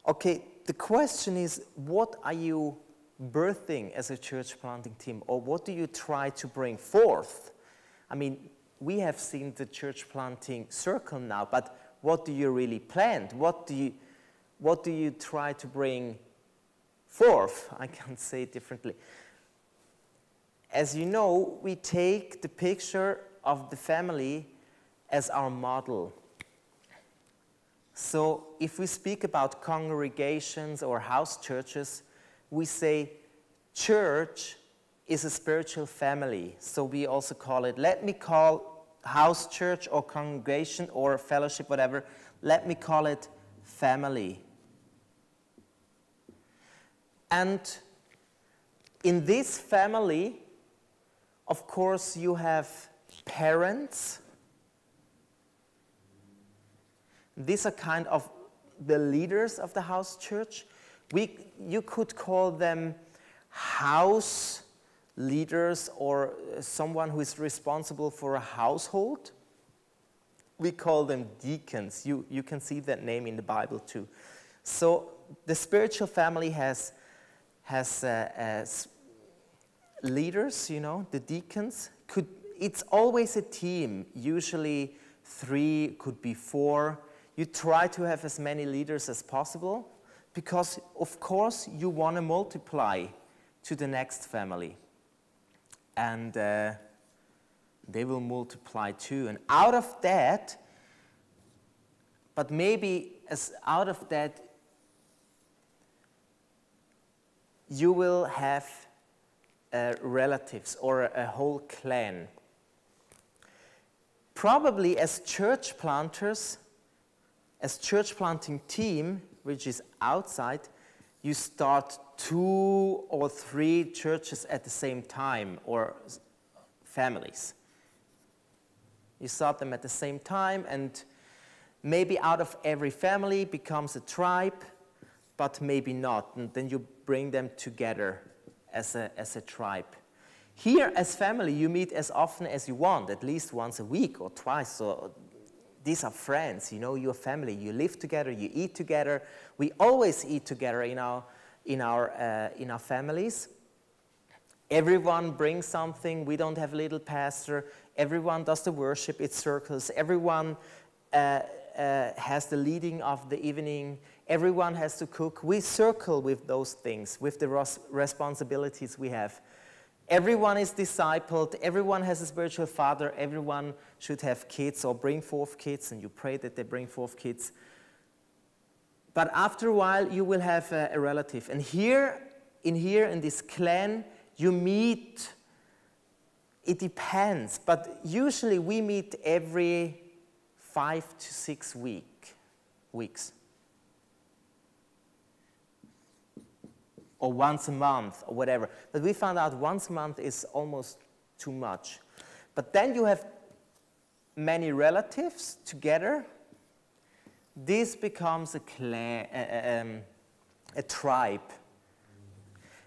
Okay, the question is, what are you birthing as a church planting team, or what do you try to bring forth? I mean, we have seen the church planting circle now, but what do you really plant? What do you try to bring forth? I can't say it differently. As you know, we take the picture of the family as our model. So if we speak about congregations or house churches, we say church is a spiritual family. So we also call it, let me call house church or congregation or fellowship, whatever, let me call it family. And in this family, of course, you have parents. These are kind of the leaders of the house church. You could call them house leaders or someone who is responsible for a household. We call them deacons. You can see that name in the Bible too. So the spiritual family has leaders, you know, the deacons. It's always a team, usually 3, could be 4. You try to have as many leaders as possible because, of course, you want to multiply to the next family. And they will multiply too. And out of that, but maybe out of that, you will have relatives or a whole clan. Probably as church planters, as church planting team, which is outside, you start 2 or 3 churches at the same time, or families. You start them at the same time, and maybe out of every family becomes a tribe, but maybe not, and then you bring them together as a tribe. Here, as family, you meet as often as you want, at least once a week or twice. So these are friends, you know, your family. You live together, you eat together. We always eat together in our families. Everyone brings something. We don't have a little pastor. Everyone does the worship. It circles. Everyone has the leading of the evening. Everyone has to cook. We circle with those things, with the responsibilities we have. Everyone is discipled. Everyone has a spiritual father. Everyone should have kids or bring forth kids, and you pray that they bring forth kids. But after a while, you will have a relative. And here in this clan, you meet. It depends, but usually we meet every 5 to 6 weeks. Or once a month, or whatever. But we found out once a month is almost too much. But then you have many relatives together. This becomes a clan, a tribe.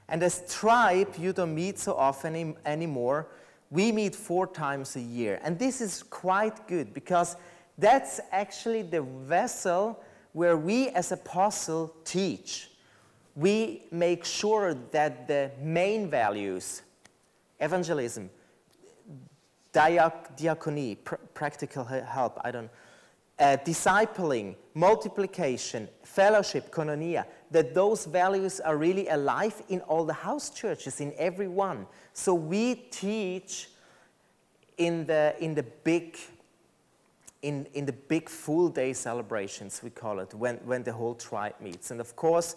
And as tribe, you don't meet so often anymore. We meet 4 times a year. And this is quite good, because that's actually the vessel where we as apostle teach. We make sure that the main values, evangelism, diaconia, practical help, discipling, multiplication, fellowship, koinonia, that those values are really alive in all the house churches, in every one. So we teach in the big full day celebrations, we call it, when the whole tribe meets. And of course,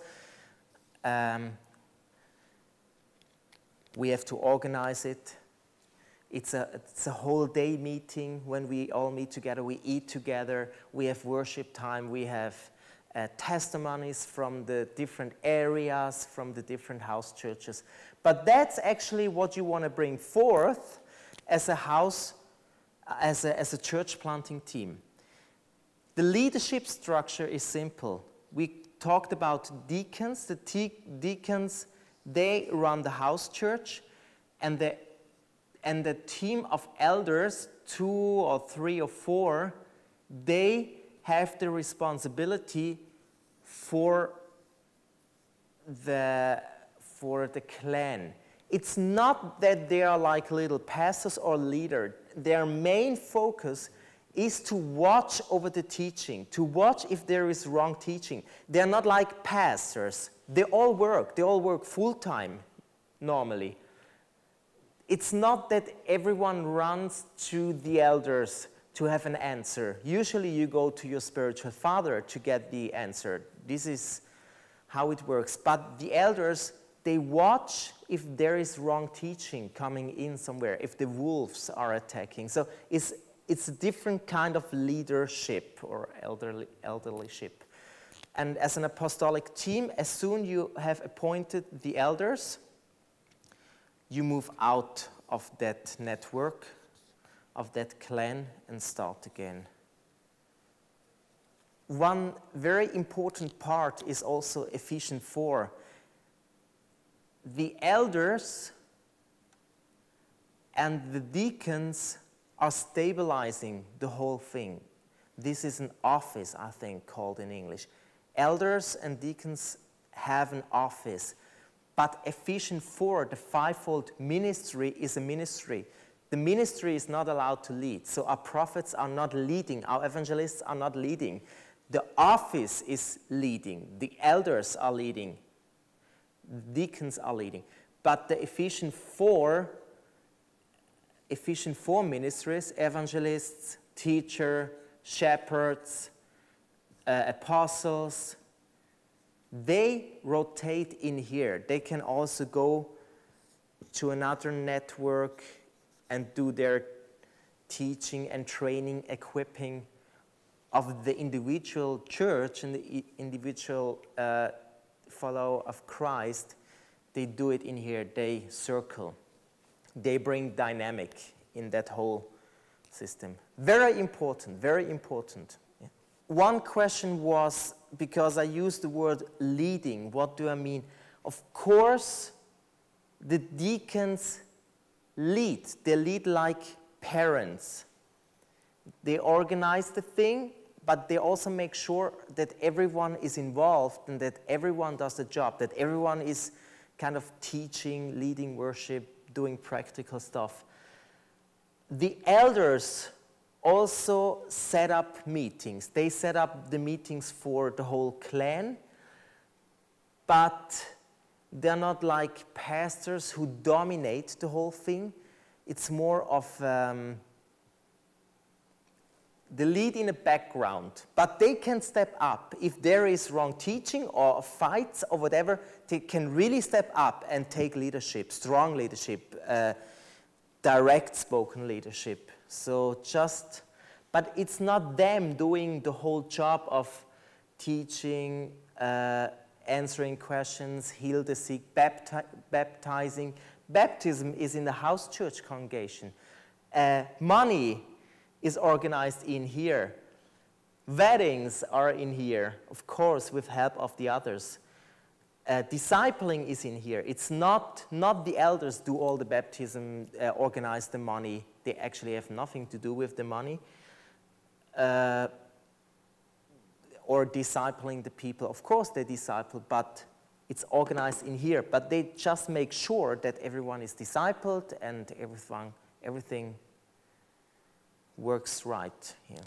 we have to organize it. It's a whole day meeting when we all meet together. We eat together. We have worship time. We have testimonies from the different areas, from the different house churches. But that's actually what you want to bring forth as a house, as a church planting team. The leadership structure is simple. We talked about deacons. The deacons, they run the house church, and the team of elders, 2 or 3 or 4, they have the responsibility for for the clan. It's not that they are like little pastors or leaders. Their main focus is to watch over the teaching, to watch if there is wrong teaching. They're not like pastors. They all work full-time normally. It's not that everyone runs to the elders to have an answer. Usually you go to your spiritual father to get the answer. This is how it works. But the elders, they watch if there is wrong teaching coming in somewhere, if the wolves are attacking. So it's a different kind of leadership or elderlyship. And as an apostolic team, as soon you have appointed the elders, you move out of that network, of that clan, and start again. One very important part is also Ephesians 4. The elders and the deacons are stabilizing the whole thing. This is an office, I think, called in English. Elders and deacons have an office. But Ephesians 4, the fivefold ministry, is a ministry. The ministry is not allowed to lead. So our prophets are not leading. Our evangelists are not leading. The office is leading. The elders are leading. Deacons are leading. But the Ephesians 4 ministries, evangelists, teacher, shepherds, apostles, they rotate in here. They can also go to another network and do their teaching and training, equipping of the individual church and the individual follower of Christ. They do it in here. They circle. They bring dynamic in that whole system. Very important, very important. Yeah. One question was, because I used the word leading, what do I mean? Of course, the deacons lead. They lead like parents. They organize the thing, but they also make sure that everyone is involved and that everyone does the job, that everyone is kind of teaching, leading worship, doing practical stuff. The elders also set up meetings. They set up the meetings for the whole clan, but they're not like pastors who dominate the whole thing. It's more of the lead in the background, but they can step up. If there is wrong teaching or fights or whatever, they can really step up and take leadership, strong leadership, direct spoken leadership. So but it's not them doing the whole job of teaching, answering questions, heal the sick, baptizing. Baptism is in the house church congregation. Money is organized in here. Weddings are in here, of course, with help of the others. Discipling is in here. It's not the elders do all the baptism, organize the money. They actually have nothing to do with the money. Or discipling the people. Of course they disciple, but it's organized in here. But they just make sure that everyone is discipled and everything works right here.